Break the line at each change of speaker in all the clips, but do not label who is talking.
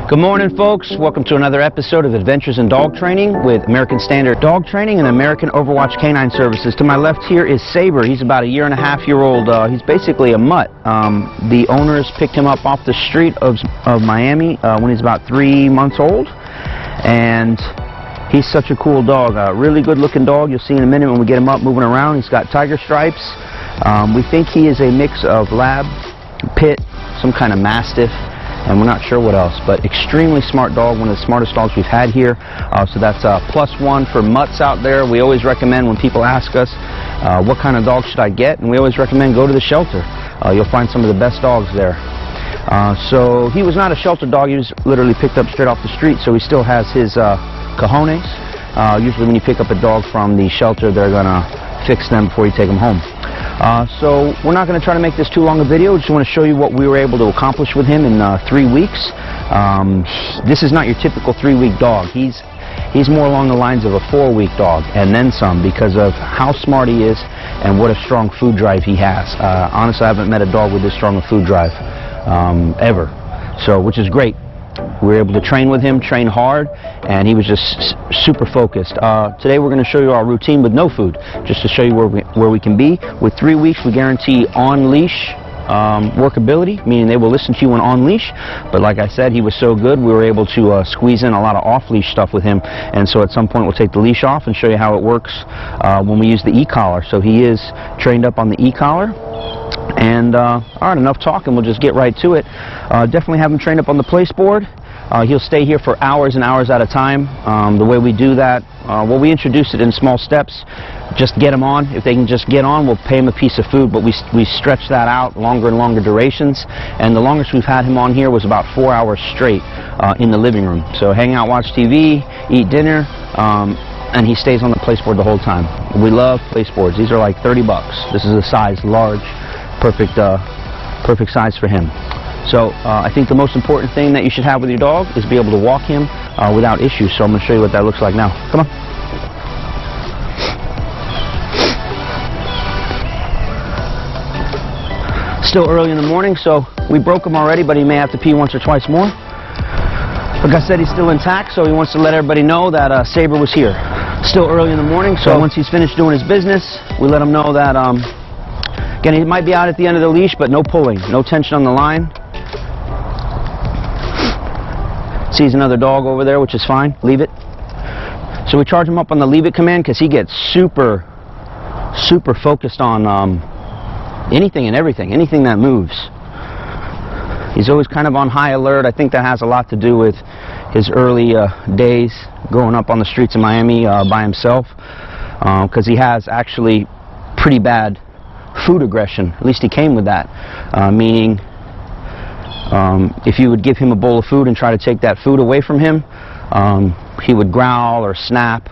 Good morning, folks. Welcome to another episode of Adventures in Dog Training with American Standard Dog Training and American Overwatch Canine Services. To my left here is Sabre. He's about a year-and-a-half-year-old. He's basically a mutt. The owners picked him up off the street of Miami when he's about 3 months old, and he's such a cool dog. Really good-looking dog. You'll see in a minute when we get him up moving around. He's got tiger stripes. We think he is a mix of lab, pit, some kind of mastiff, and we're not sure what else, but extremely smart dog, one of the smartest dogs we've had here. So that's +1 for mutts out there. We always recommend when people ask us, what kind of dog should I get? And we always recommend go to the shelter. You'll find some of the best dogs there. So he was not a shelter dog. He was literally picked up straight off the street, so he still has his cojones. Usually when you pick up a dog from the shelter, they're going to fix them before you take them home. So we're not going to try to make this too long a video. We just want to show you what we were able to accomplish with him in 3 weeks. This is not your typical 3-week dog. He's more along the lines of a 4-week dog and then some, because of how smart he is and what a strong food drive he has. Honestly, I haven't met a dog with this strong a food drive ever, so which is great. We were able to train with him, train hard, and he was just super focused. Today we're going to show you our routine with no food, just to show you where we can be. With 3 weeks, we guarantee on-leash workability, meaning they will listen to you when on-leash. But like I said, he was so good, we were able to squeeze in a lot of off-leash stuff with him. And so at some point, we'll take the leash off and show you how it works when we use the e-collar. So he is trained up on the e-collar. And all right, enough talking, we'll just get right to it. Definitely have him trained up on the place board. He'll stay here for hours and hours at a time. The way we do that, well, we introduce it in small steps. Just get him on. If they can just get on, we'll pay him a piece of food, but we stretch that out longer and longer durations. And the longest we've had him on here was about 4 hours straight in the living room. So hang out, watch TV, eat dinner, and he stays on the place board the whole time. We love place boards. These are like 30 bucks. This is a size large. Perfect size for him. So I think the most important thing that you should have with your dog is be able to walk him without issues. So I'm going to show you what that looks like now. Come on. Still early in the morning, so we broke him already, but he may have to pee once or twice more. Like I said, he's still intact, so he wants to let everybody know that Sabre was here. Still early in the morning, so once he's finished doing his business, we let him know that again, he might be out at the end of the leash, but no pulling, no tension on the line. Sees another dog over there, which is fine. Leave it. So we charge him up on the leave it command because he gets super focused on anything and everything, anything that moves. He's always kind of on high alert. I think that has a lot to do with his early days growing up on the streets of Miami by himself, because he has actually pretty bad food aggression. At least he came with that, meaning if you would give him a bowl of food and try to take that food away from him, he would growl or snap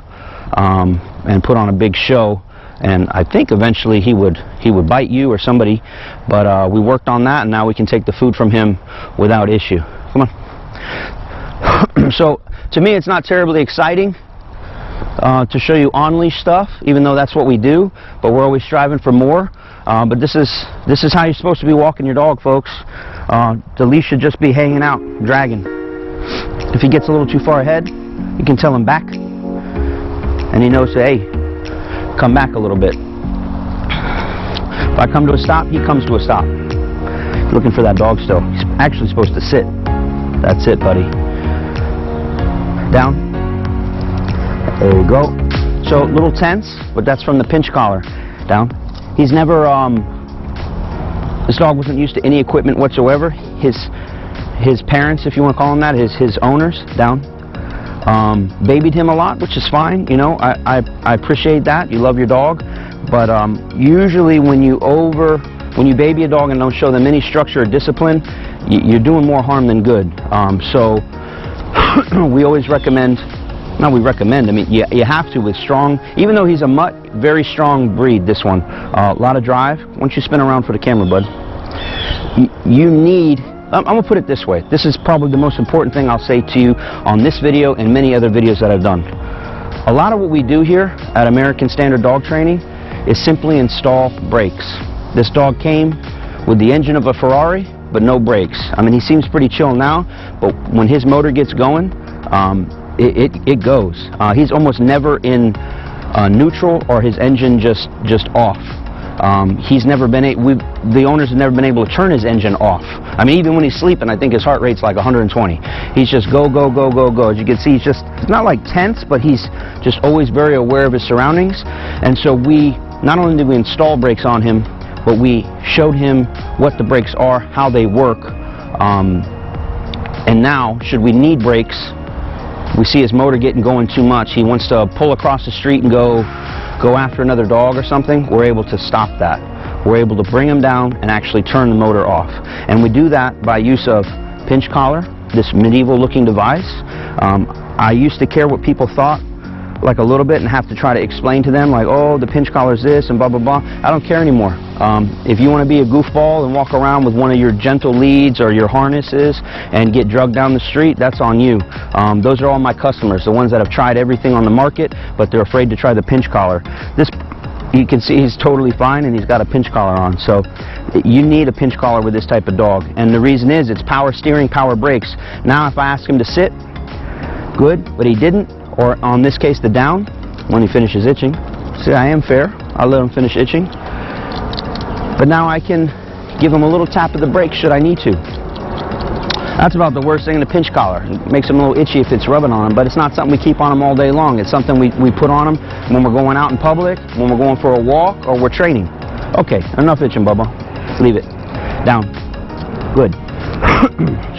and put on a big show, and I think eventually he would bite you or somebody, but we worked on that, and now we can take the food from him without issue. Come on. So to me, it's not terribly exciting to show you on-leash stuff, even though that's what we do, but we're always striving for more. But this is how you're supposed to be walking your dog, folks. The leash should just be hanging out, dragging. If he gets a little too far ahead, you can tell him back, and he knows, hey, come back a little bit. If I come to a stop, he comes to a stop. He's looking for that dog still. He's actually supposed to sit. That's it, buddy. Down. There you go. So a little tense, but that's from the pinch collar. Down. He's never, this dog wasn't used to any equipment whatsoever. His parents, if you want to call them that, his owners, down, babied him a lot, which is fine. You know, I appreciate that. You love your dog, but usually when you baby a dog and don't show them any structure or discipline, you're doing more harm than good. So we always recommend. No, we recommend. I mean, you have to with strong, even though he's a mutt, very strong breed, this one. A lot of drive. Why don't you spin around for the camera, bud? You need, I'm going to put it this way. This is probably the most important thing I'll say to you on this video and many other videos that I've done. A lot of what we do here at American Standard Dog Training is simply install brakes. This dog came with the engine of a Ferrari, but no brakes. I mean, he seems pretty chill now, but when his motor gets going, it goes. He's almost never in neutral or his engine just off. He's never been the owners have never been able to turn his engine off. I mean, even when he's sleeping, I think his heart rate's like 120. He's just go, go, go, go, go. As you can see, he's not like tense, but he's just always very aware of his surroundings. And so not only did we install brakes on him, but we showed him what the brakes are, how they work. And now, should we need brakes, we see his motor getting going too much, he wants to pull across the street and go after another dog or something, we're able to stop that. We're able to bring him down and actually turn the motor off. And we do that by use of pinch collar, this medieval looking device. I used to care what people thought, like a little bit, and have to try to explain to them, like, oh, the pinch collar is this and blah, blah, blah. I don't care anymore. If you want to be a goofball and walk around with one of your gentle leads or your harnesses and get drugged down the street, that's on you. Those are all my customers, the ones that have tried everything on the market, but they're afraid to try the pinch collar. This, you can see he's totally fine and he's got a pinch collar on. So you need a pinch collar with this type of dog. And the reason is it's power steering, power brakes. Now if I ask him to sit, good, but he didn't. Or on this case, the down, when he finishes itching. See, I am fair. I'll let him finish itching. But now I can give him a little tap of the brake should I need to. That's about the worst thing in the pinch collar. It makes him a little itchy if it's rubbing on him, but it's not something we keep on him all day long. It's something we put on him when we're going out in public, when we're going for a walk, or we're training. Okay, enough itching, Bubba. Leave it. Down. Good.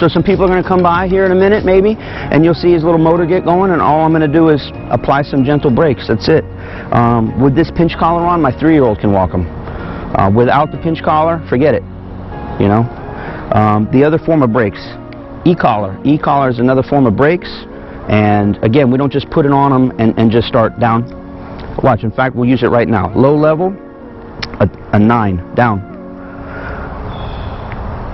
So some people are going to come by here in a minute, maybe, and you'll see his little motor get going, and all I'm going to do is apply some gentle brakes. That's it. With this pinch collar on, my 3-year-old can walk him. Without the pinch collar, forget it. You know. The other form of brakes, e-collar. E-collar is another form of brakes, and again, we don't just put it on him and just start down. Watch. In fact, we'll use it right now. Low level, a 9 down.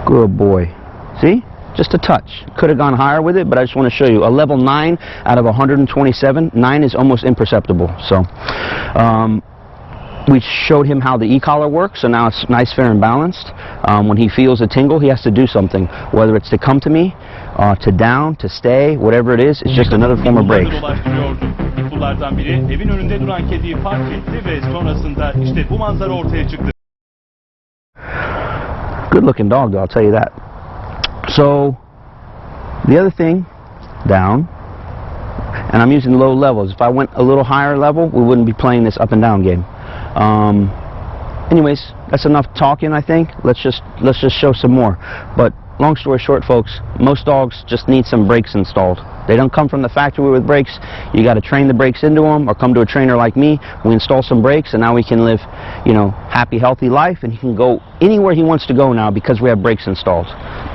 Good boy. See? Just a touch. Could have gone higher with it, but I just want to show you. A level 9 out of 127, 9 is almost imperceptible. So, we showed him how the e-collar works, so now it's nice, fair, and balanced. When he feels a tingle, he has to do something. Whether it's to come to me, to down, to stay, whatever it is, it's just another form of brake.
Pitbull'lardan biri evin önünde duran kediyi fark etti ve sonrasında işte bu manzara ortaya çıktı.
Good looking dog, though, I'll tell you that. So, the other thing, down, and I'm using low levels. If I went a little higher level, we wouldn't be playing this up and down game. Anyways, that's enough talking, I think. Let's just show some more. But long story short, folks, most dogs just need some brakes installed. They don't come from the factory with brakes. You got to train the brakes into them, or come to a trainer like me. We install some brakes, and now we can live, you know, happy, healthy life, and he can go anywhere he wants to go now because we have brakes installed.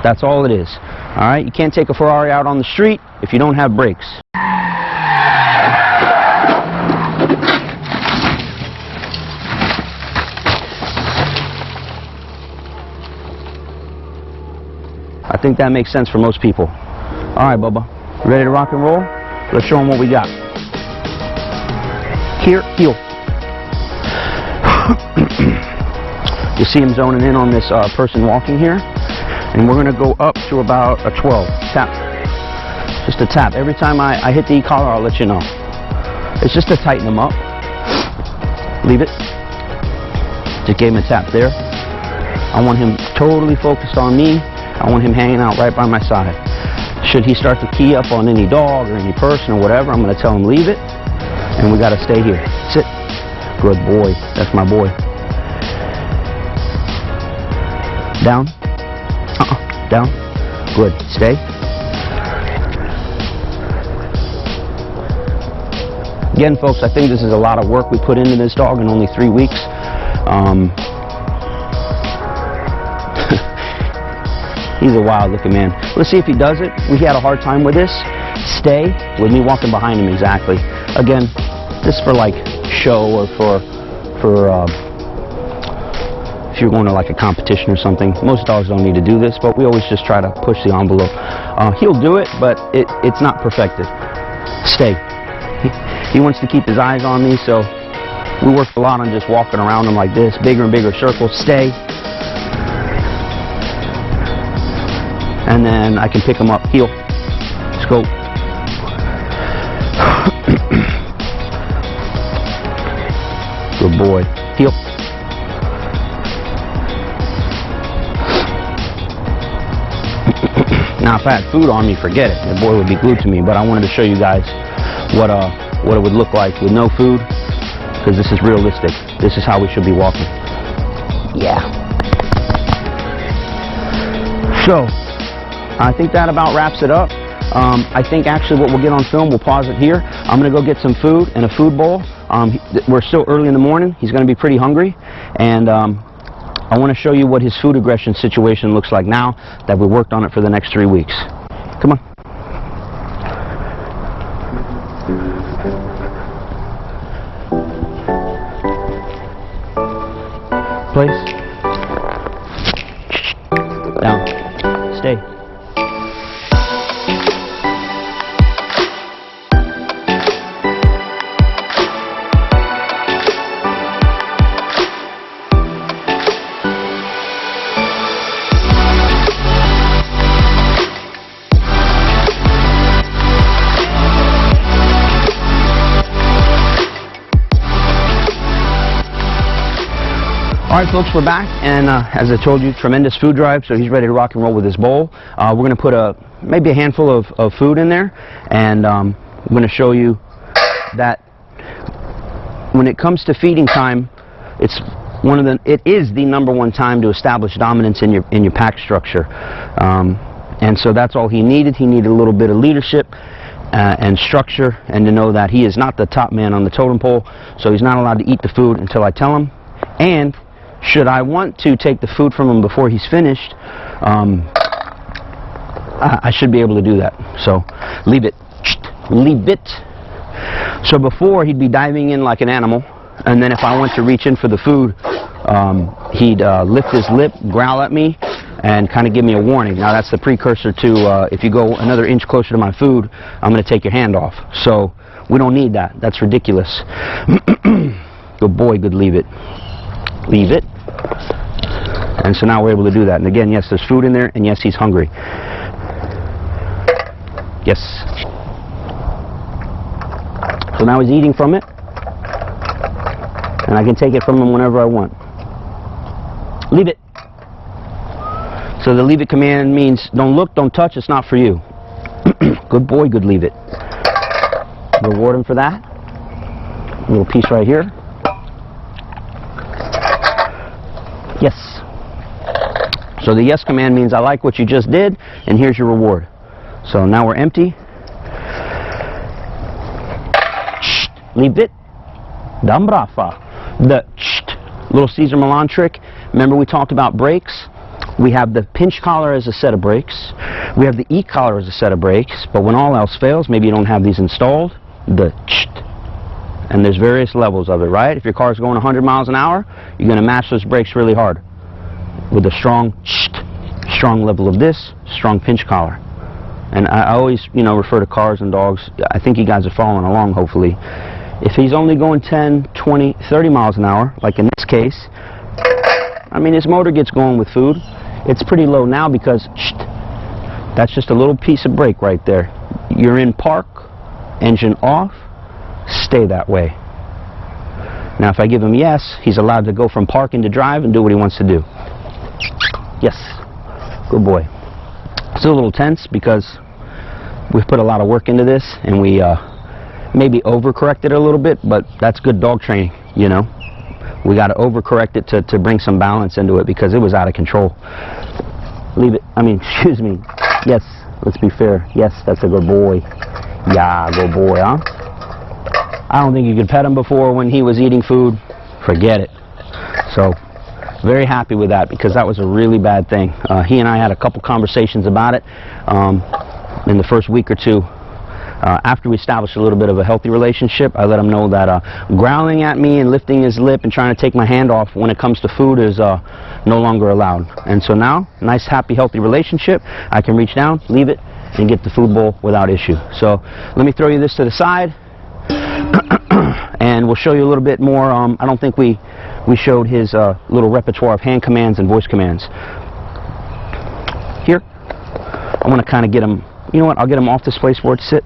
That's all it is. All right, you can't take a Ferrari out on the street if you don't have brakes. I think that makes sense for most people. All right, Bubba. Ready to rock and roll? Let's show them what we got. Here, heel. You see him zoning in on this person walking here. And we're going to go up to about a 12. Tap. Just a tap. Every time I hit the e-collar, I'll let you know. It's just to tighten him up. Leave it. Just gave him a tap there. I want him totally focused on me. I want him hanging out right by my side. Should he start to key up on any dog or any person or whatever, I'm going to tell him leave it, and we got to stay here. Sit. Good boy. That's my boy. Down. Down. Good. Stay. Again, folks, I think this is a lot of work we put into this dog in only 3 weeks. He's a wild looking man. Let's see if he does it. We had a hard time with this. Stay with me walking behind him exactly. Again, this is for like show or for if you're going to like a competition or something. Most dogs don't need to do this, but we always just try to push the envelope. He'll do it, but it's not perfected. Stay. He wants to keep his eyes on me, so we worked a lot on just walking around him like this, bigger and bigger circles. Stay. and then I can pick him up. Heel. Let's go. Good boy. Heel. Now, if I had food on me, forget it. The boy would be glued to me. But I wanted to show you guys what it would look like with no food, because this is realistic. This is how we should be walking. Yeah. So, I think that about wraps it up. I think actually what we'll get on film, we'll pause it here. I'm going to go get some food and a food bowl. We're still early in the morning. He's going to be pretty hungry. And I want to show you what his food aggression situation looks like now that we worked on it for the next 3 weeks. Come on. Place. Down. Stay. Alright folks, we're back, and as I told you, tremendous food drive, so he's ready to rock and roll with his bowl. We're going to put maybe a handful of food in there, and I'm going to show you that when it comes to feeding time, it is the #1 time to establish dominance in your pack structure. And so that's all he needed. He needed a little bit of leadership and structure, and to know that he is not the top man on the totem pole, so he's not allowed to eat the food until I tell him. And should I want to take the food from him before he's finished, I should be able to do that. So leave it. Leave it. So before, he'd be diving in like an animal, and then if I went to reach in for the food, he'd lift his lip, growl at me, and kind of give me a warning. Now that's the precursor to if you go another inch closer to my food, I'm going to take your hand off. So we don't need that. That's ridiculous. Good boy, good leave it. Leave it. And so now we're able to do that. And again, yes, there's food in there, and yes, he's hungry. Yes. So now he's eating from it, and I can take it from him whenever I want. Leave it. So the leave it command means don't look, don't touch, it's not for you. Good boy, good leave it. Reward him for that. A little piece right here. Yes. So the yes command means I like what you just did, and here's your reward. So now we're empty. Leave it. Dambrafa. The little Caesar Milan trick. Remember we talked about brakes? We have the pinch collar as a set of brakes. We have the E collar as a set of brakes. But when all else fails, maybe you don't have these installed, the and there's various levels of it, right? If your car's going 100 miles an hour, you're going to mash those brakes really hard with a strong level of this, strong pinch collar. And I always, refer to cars and dogs. I think you guys are following along, hopefully. If he's only going 10, 20, 30 miles an hour, like in this case, I mean, his motor gets going with food. It's pretty low now because that's just a little piece of brake right there. You're in park, engine off, stay that way. Now if I give him yes, he's allowed to go from park into drive and do what he wants to do. Yes. Good boy. Still a little tense because we've put a lot of work into this, and we maybe overcorrected it a little bit, but that's good dog training, We got to overcorrect it to bring some balance into it because it was out of control. Leave it. Excuse me. Yes. Let's be fair. Yes, that's a good boy. Yeah, good boy, huh? I don't think you could pet him before when he was eating food. Forget it. So, very happy with that because that was a really bad thing. He and I had a couple conversations about it in the first week or two. After we established a little bit of a healthy relationship, I let him know that growling at me and lifting his lip and trying to take my hand off when it comes to food is no longer allowed. And so now, nice, happy, healthy relationship. I can reach down, leave it, and get the food bowl without issue. So let me throw you this to the side. And we'll show you a little bit more. I don't think we showed his little repertoire of hand commands and voice commands. Here. I want to kind of get him, you know what, I'll get him off this place where it's sit.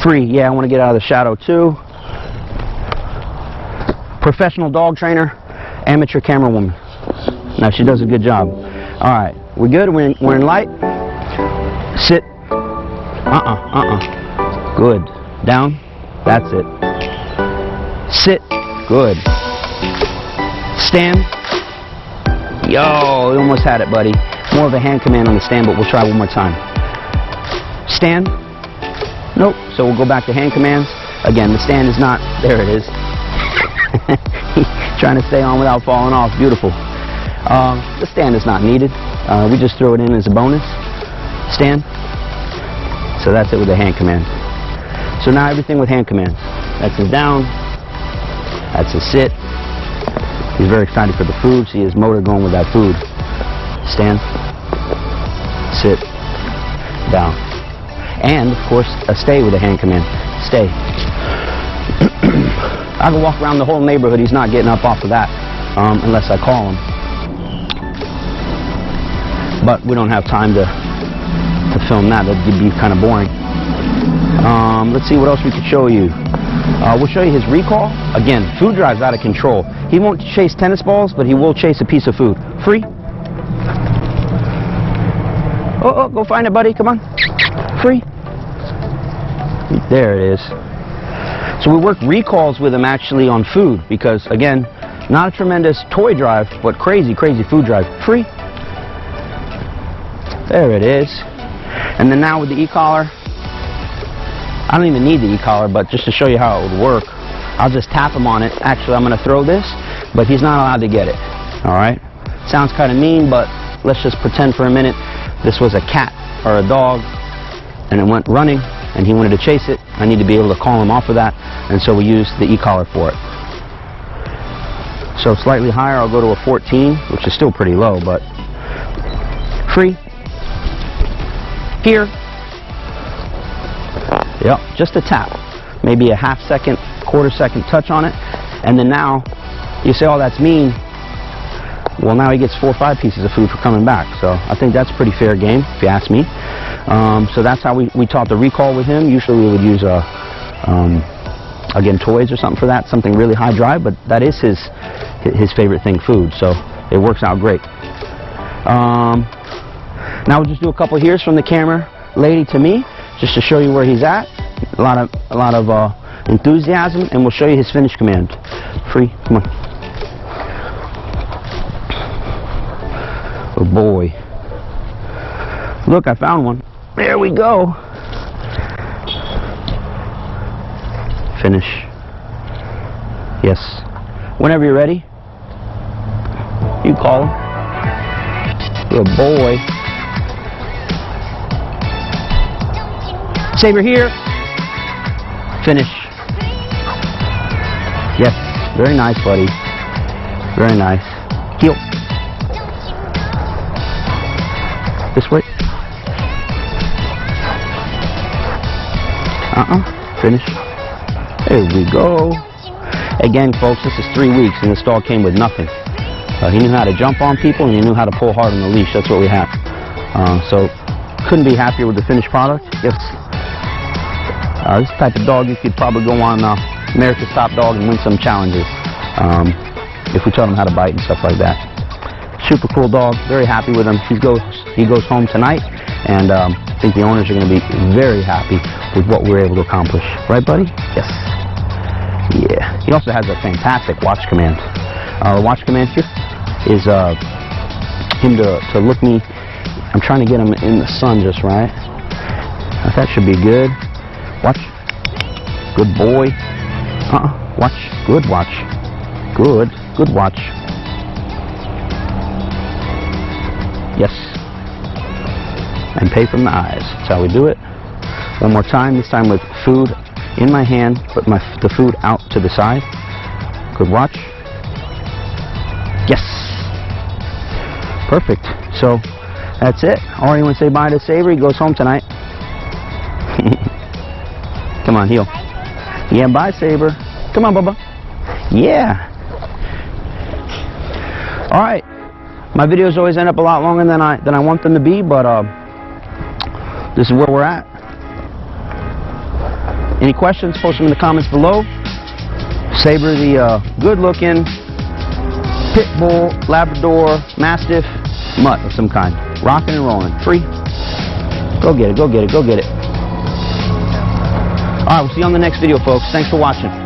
Free, yeah, I want to get out of the shadow too. Professional dog trainer, amateur camera woman. Now she does a good job. All right, we're good, we're in light. Sit. Good. Down. That's it. Sit. Good. Stand. Yo, you almost had it, buddy. More of a hand command on the stand, but we'll try one more time. Stand. Nope. So we'll go back to hand commands. Again, the stand is not, there it is. Trying to stay on without falling off. Beautiful. The stand is not needed. We just throw it in as a bonus. Stand. So that's it with the hand command. So now everything with hand commands. That's his down. That's his sit. He's very excited for the food. See his motor going with that food. Stand. Sit. Down. And, of course, a stay with a hand command. Stay. I can walk around the whole neighborhood. He's not getting up off of that unless I call him. But we don't have time to film that. That'd be kind of boring. Let's see what else we could show you. We'll show you his recall. Again, food drive's out of control. He won't chase tennis balls, but he will chase a piece of food. Free. Oh, go find it, buddy. Come on. Free. There it is. So we work recalls with him actually on food because, again, not a tremendous toy drive, but crazy food drive. Free. There it is. And then now with the e-collar, I don't even need the e-collar, but just to show you how it would work, I'll just tap him on it. Actually, I'm going to throw this, but he's not allowed to get it. All right? Sounds kind of mean, but let's just pretend for a minute this was a cat or a dog, and it went running, and he wanted to chase it. I need to be able to call him off of that, and so we use the e-collar for it. So slightly higher, I'll go to a 14, which is still pretty low, but free. Here. Yep, just a tap. Maybe a half second, quarter second touch on it. And then now, you say, oh, that's mean. Well, now he gets 4 or 5 pieces of food for coming back. So I think that's pretty fair game, if you ask me. So that's how we taught the recall with him. Usually we would use, again, toys or something for that, something really high drive, but that is his favorite thing, food. So it works out great. Now we'll just do a couple here's from the camera lady to me, just to show you where he's at. A lot of enthusiasm, and we'll show you his finish command. Free, come on. Oh boy. Look, I found one. There we go. Finish. Yes. Whenever you're ready, you call him. Good boy. Sabre here. Finish. Yes. Very nice, buddy. Very nice. Heel. This way. Finish. There we go. Again, folks, this is 3 weeks, and this dog came with nothing. He knew how to jump on people, and he knew how to pull hard on the leash. That's what we have. So, couldn't be happier with the finished product. Yes. This type of dog, you could probably go on America's Top Dog and win some challenges if we taught him how to bite and stuff like that. Super cool dog. Very happy with him. He goes home tonight, and I think the owners are going to be very happy with what we were able to accomplish. Right, buddy? Yes. Yeah. He also has a fantastic watch command. The watch command here is him to look me. I'm trying to get him in the sun just right. That should be good. Watch. Good boy. Watch. Good watch. Good watch. Yes. And pay from the eyes. That's how we do it. One more time. This time with food in my hand, but the food out to the side. Good watch. Yes. Perfect. So that's it. Or you want to say bye to Sabre? He goes home tonight. Come on, heel. Yeah, bye, Sabre. Come on, Bubba. Yeah. All right. My videos always end up a lot longer than I want them to be, but this is where we're at. Any questions, post them in the comments below. Sabre, the good-looking pitbull, labrador, mastiff, mutt of some kind. Rocking and rolling. Free. Go get it, go get it, go get it. All right, we'll see you on the next video, folks. Thanks for watching.